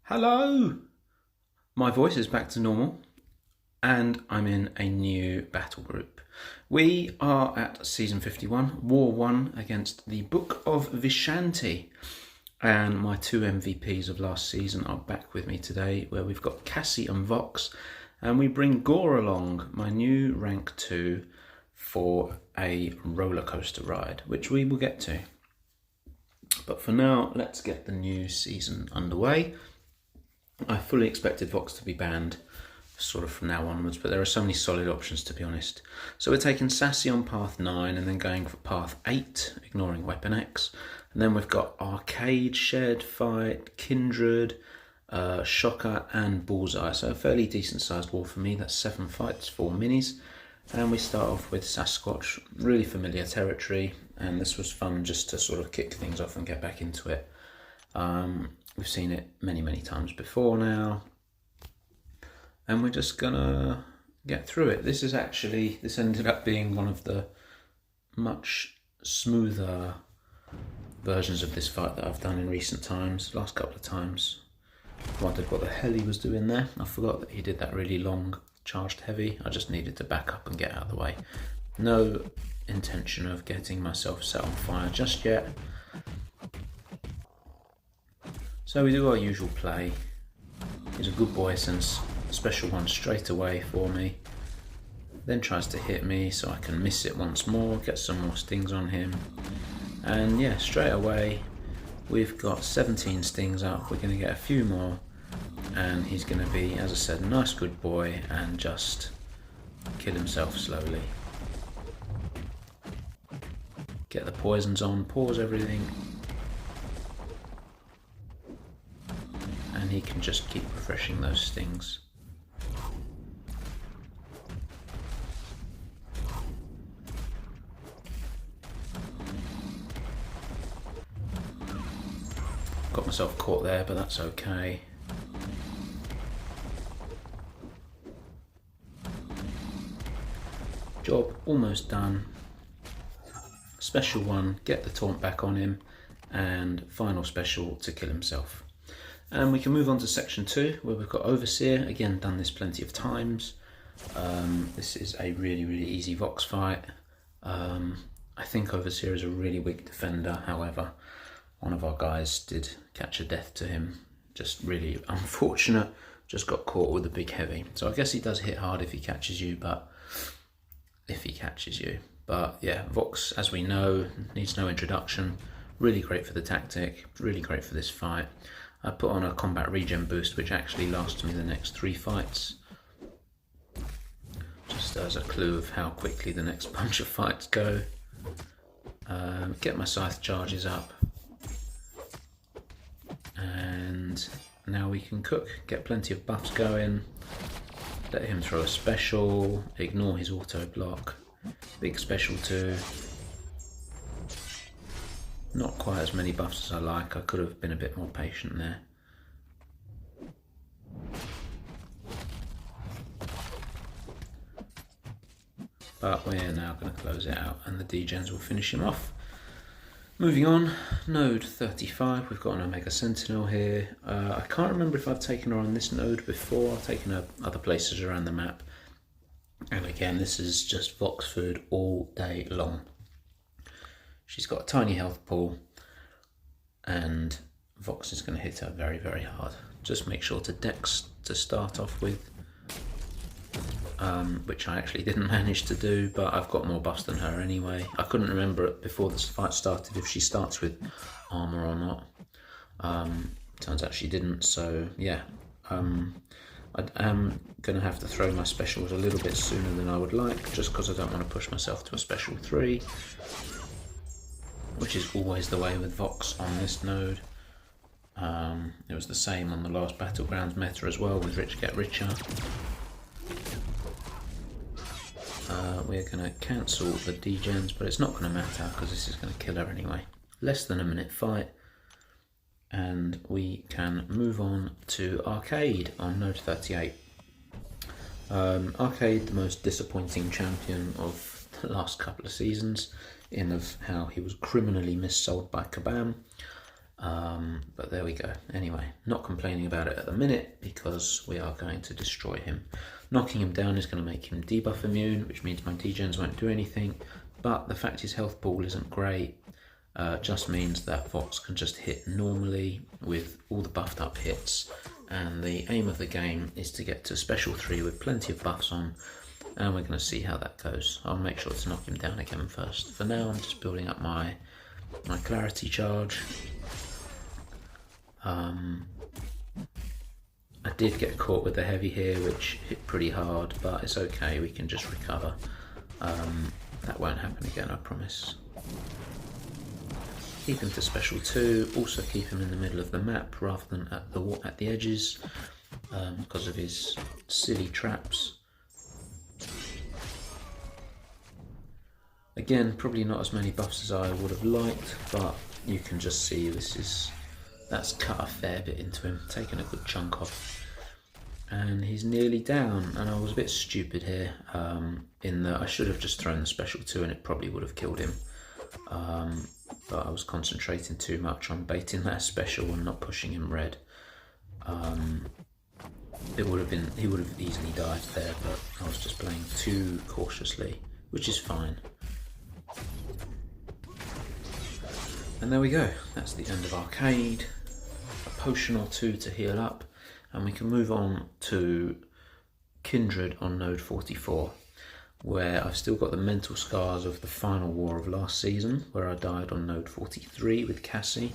Hello! My voice is back to normal and I'm in a new battle group. We are at season 51, War 1 against the Book of Vishanti. And my two MVPs of last season are back with me today, where we've got Cassie and Vox, and we bring Gorr along, my new rank 2, for a roller coaster ride, which we will get to. But for now, let's get the new season underway. I fully expected Vox to be banned sort of from now onwards, but there are so many solid options, to be honest. So we're taking Sassy on path 9 and then going for path 8, ignoring Weapon X. And then we've got Arcade, Shared Fight, Kindred, Shocker and Bullseye. So a fairly decent sized wall for me. That's 7 fights, 4 minis. And we start off with Sasquatch, really familiar territory. And this was fun just to sort of kick things off and get back into it. We've seen it many, many times before now. And we're just gonna get through it. This ended up being one of the much smoother versions of this fight that I've done in recent times. Last couple of times I wondered what the hell he was doing there. I forgot that he did that really long charged heavy. I just needed to back up and get out of the way. No intention of getting myself set on fire just yet. So we do our usual play. He's a good boy, sends special one straight away for me. Then tries to hit me so I can miss it once more, get some more stings on him. And yeah, straight away we've got 17 stings up. We're going to get a few more and he's going to be, as I said, a nice good boy and just kill himself slowly. Get the poisons on, pause everything. And he can just keep refreshing those stings. Got myself caught there, but that's okay. Job almost done. Special one, get the taunt back on him, and final special to kill himself. And we can move on to section 2, where we've got Overseer. Again, done this plenty of times. This is a really, really easy Vox fight. I think Overseer is a really weak defender. However, one of our guys did catch a death to him. Just really unfortunate. Just got caught with a big heavy. So I guess he does hit hard if he catches you, but yeah, Vox, as we know, needs no introduction. Really great for the tactic. Really great for this fight. I put on a combat regen boost, which actually lasts me the next 3 fights. Just as a clue of how quickly the next bunch of fights go. Get my scythe charges up. And now we can cook. Get plenty of buffs going. Let him throw a special. Ignore his auto block. Big special too. Not quite as many buffs as I like. I could have been a bit more patient there. But we're now going to close it out and the degens will finish him off. Moving on, node 35, we've got an Omega Sentinel here. I can't remember if I've taken her on this node before. I've taken her other places around the map. And again, this is just Vox food all day long. She's got a tiny health pool and Vox is going to hit her very, very hard. Just make sure to dex to start off with, which I actually didn't manage to do, but I've got more buffs than her anyway. I couldn't remember before this fight started if she starts with armor or not. Turns out she didn't, so yeah. I am going to have to throw my specials a little bit sooner than I would like, just because I don't want to push myself to a special 3. Which is always the way with Vox on this node. It was the same on the last Battlegrounds meta as well, with Rich Get Richer. We're going to cancel the degens, but it's not going to matter because this is going to kill her anyway. Less than a minute fight. And we can move on to Arcade on node 38. Arcade, the most disappointing champion of the last couple of seasons, in of how he was criminally missold by Kabam. But there we go. Anyway, not complaining about it at the minute because we are going to destroy him. Knocking him down is going to make him debuff immune, which means my degens won't do anything. But the fact his health ball isn't great just means that Vox can just hit normally with all the buffed up hits. And the aim of the game is to get to special 3 with plenty of buffs on. And we're going to see how that goes. I'll make sure to knock him down again first. For now, I'm just building up my clarity charge. I did get caught with the heavy here, which hit pretty hard, but it's okay, we can just recover. That won't happen again, I promise. Keep him to special 2, also keep him in the middle of the map rather than at the edges because of his silly traps. Again, probably not as many buffs as I would have liked, but you can just see that's cut a fair bit into him, taken a good chunk off. And he's nearly down, and I was a bit stupid here in that I should have just thrown the special 2 and it probably would have killed him. But I was concentrating too much on baiting that special and not pushing him red. He would have easily died there, but I was just playing too cautiously, which is fine. And there we go, that's the end of Arcade. A potion or 2 to heal up, and we can move on to Kindred on node 44, where I've still got the mental scars of the final war of last season, where I died on node 43 with Cassie,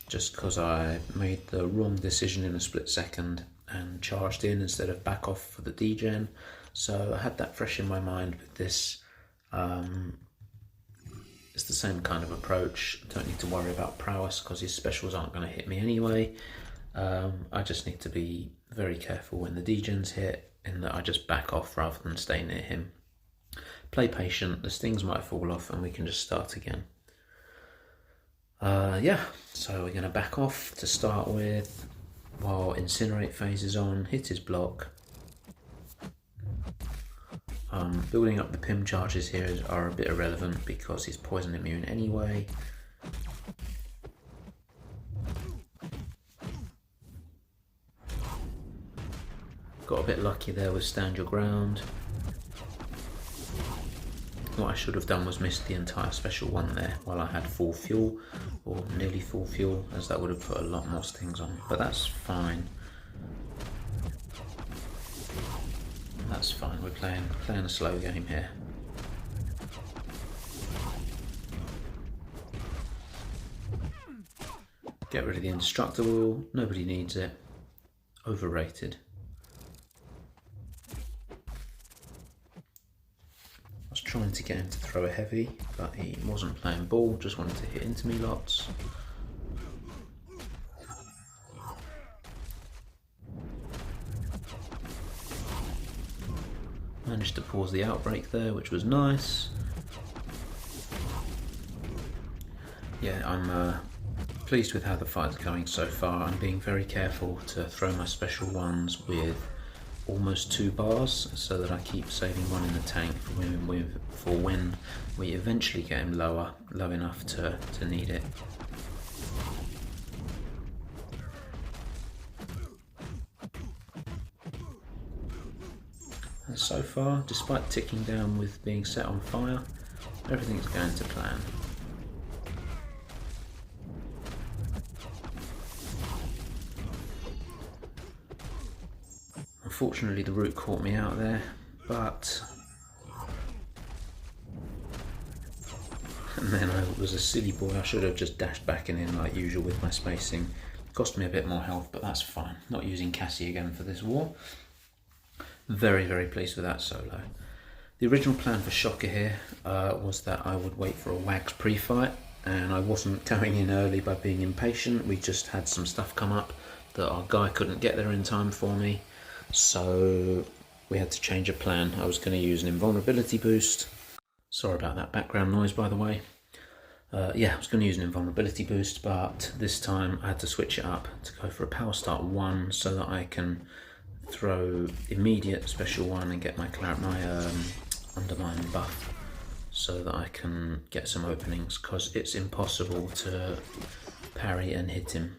just because I made the wrong decision in a split second and charged in instead of back off for the degen. So I had that fresh in my mind with this. It's the same kind of approach. I don't need to worry about prowess because his specials aren't going to hit me anyway. I just need to be very careful when the degens hit, in that I just back off rather than stay near him. Play patient, the stings might fall off and we can just start again. Yeah, so we're going to back off to start with while Incinerate phase is on, hit his block. Building up the Pim charges here are a bit irrelevant because he's poison immune anyway. Got a bit lucky there with Stand Your Ground. What I should have done was missed the entire special 1 there while I had full fuel, or nearly full fuel, as that would have put a lot more stings on, but that's fine. That's fine, we're playing a slow game here. Get rid of the indestructible, nobody needs it. Overrated. I was trying to get him to throw a heavy, but he wasn't playing ball, just wanted to hit into me lots. Managed to pause the outbreak there, which was nice. Yeah, I'm pleased with how the fight's going so far. I'm being very careful to throw my special 1s with almost 2 bars so that I keep saving 1 in the tank for when we eventually get him low enough to need it. And so far, despite ticking down with being set on fire, everything's going to plan. Unfortunately, the root caught me out there, but... And then I was a silly boy, I should have just dashed back and in like usual with my spacing. Cost me a bit more health, but that's fine. Not using Cassie again for this war. Very, very pleased with that solo. The original plan for Shocker here was that I would wait for a Wags pre-fight, and I wasn't going in early by being impatient. We just had some stuff come up that our guy couldn't get there in time for me, so we had to change a plan. I was going to use an invulnerability boost. Sorry about that background noise, by the way. Yeah, I was going to use an invulnerability boost, but this time I had to switch it up to go for a power start 1 so that I can throw immediate special 1 and get my undermine buff so that I can get some openings, because it's impossible to parry and hit him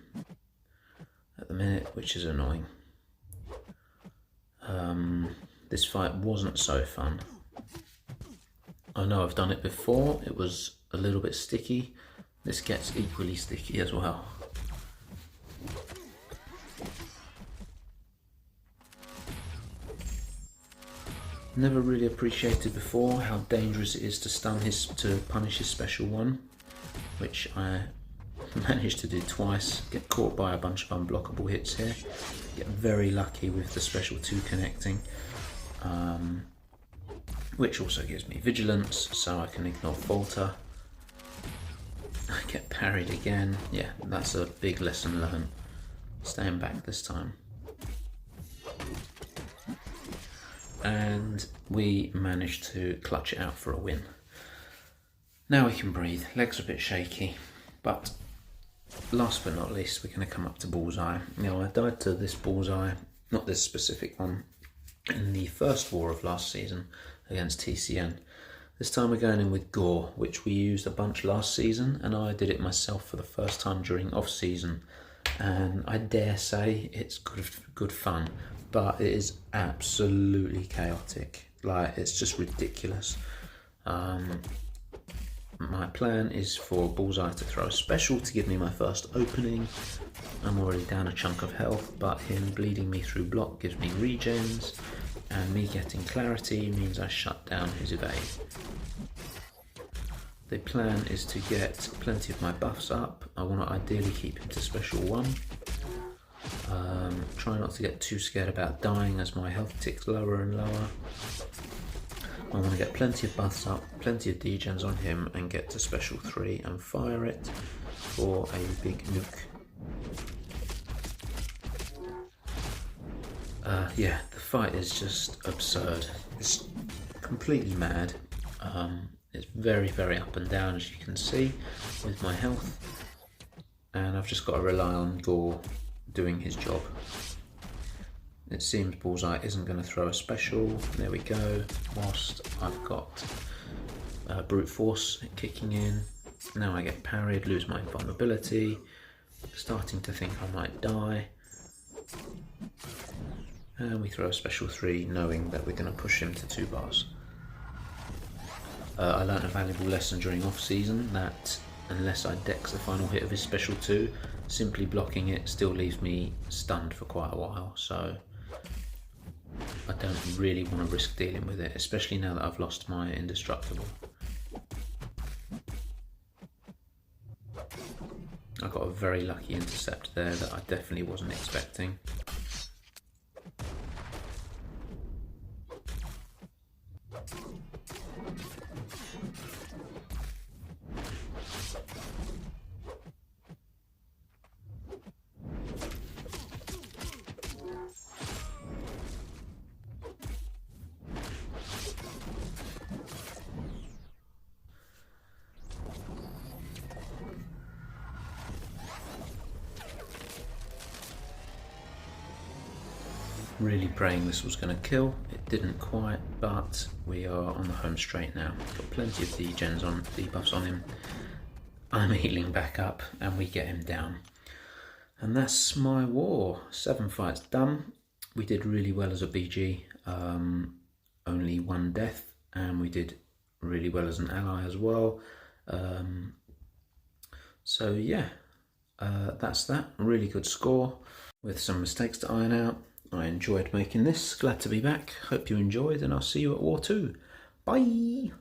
at the minute, which is annoying. This fight wasn't so fun. I know I've done it before, it was a little bit sticky. This gets equally sticky as well. Never really appreciated before how dangerous it is to punish his special one, which I managed to do twice. Get caught by a bunch of unblockable hits here. Get very lucky with the special 2 connecting, which also gives me vigilance, so I can ignore falter. I get parried again. Yeah, that's a big lesson learned. Staying back this time. And we managed to clutch it out for a win. Now we can breathe. Legs are a bit shaky, but last but not least, we're going to come up to Bullseye. Now, I died to this Bullseye, not this specific one, in the first war of last season against TCN. This time we're going in with Gorr, which we used a bunch last season, and I did it myself for the first time during off-season, and I dare say it's good fun, but it is absolutely chaotic. Like, it's just ridiculous. My plan is for Bullseye to throw a special to give me my first opening. I'm already down a chunk of health, but him bleeding me through block gives me regens, and me getting clarity means I shut down his evade. The plan is to get plenty of my buffs up. I want to ideally keep him to special 1. Try not to get too scared about dying as my health ticks lower and lower. I want to get plenty of buffs up, plenty of degens on him, and get to special 3 and fire it for a big nuke. Yeah, the fight is just absurd. It's completely mad. It's very, very up and down, as you can see, with my health. And I've just got to rely on Gorr doing his job. It seems Bullseye isn't going to throw a special. There we go. Whilst I've got brute force kicking in. Now I get parried, lose my invulnerability. Starting to think I might die. And we throw a special 3, knowing that we're going to push him to 2 bars. I learnt a valuable lesson during off-season that unless I dex the final hit of his special 2, simply blocking it still leaves me stunned for quite a while, so I don't really want to risk dealing with it, especially now that I've lost my indestructible. I got a very lucky intercept there that I definitely wasn't expecting. Really praying this was going to kill. It didn't quite, but we are on the home straight now. Got plenty of debuffs on him. I'm healing back up and we get him down. And that's my war. 7 fights done. We did really well as a BG. Only 1 death, and we did really well as an ally as well. So yeah, that's that. Really good score with some mistakes to iron out. I enjoyed making this. Glad to be back. Hope you enjoyed, and I'll see you at War 2. Bye!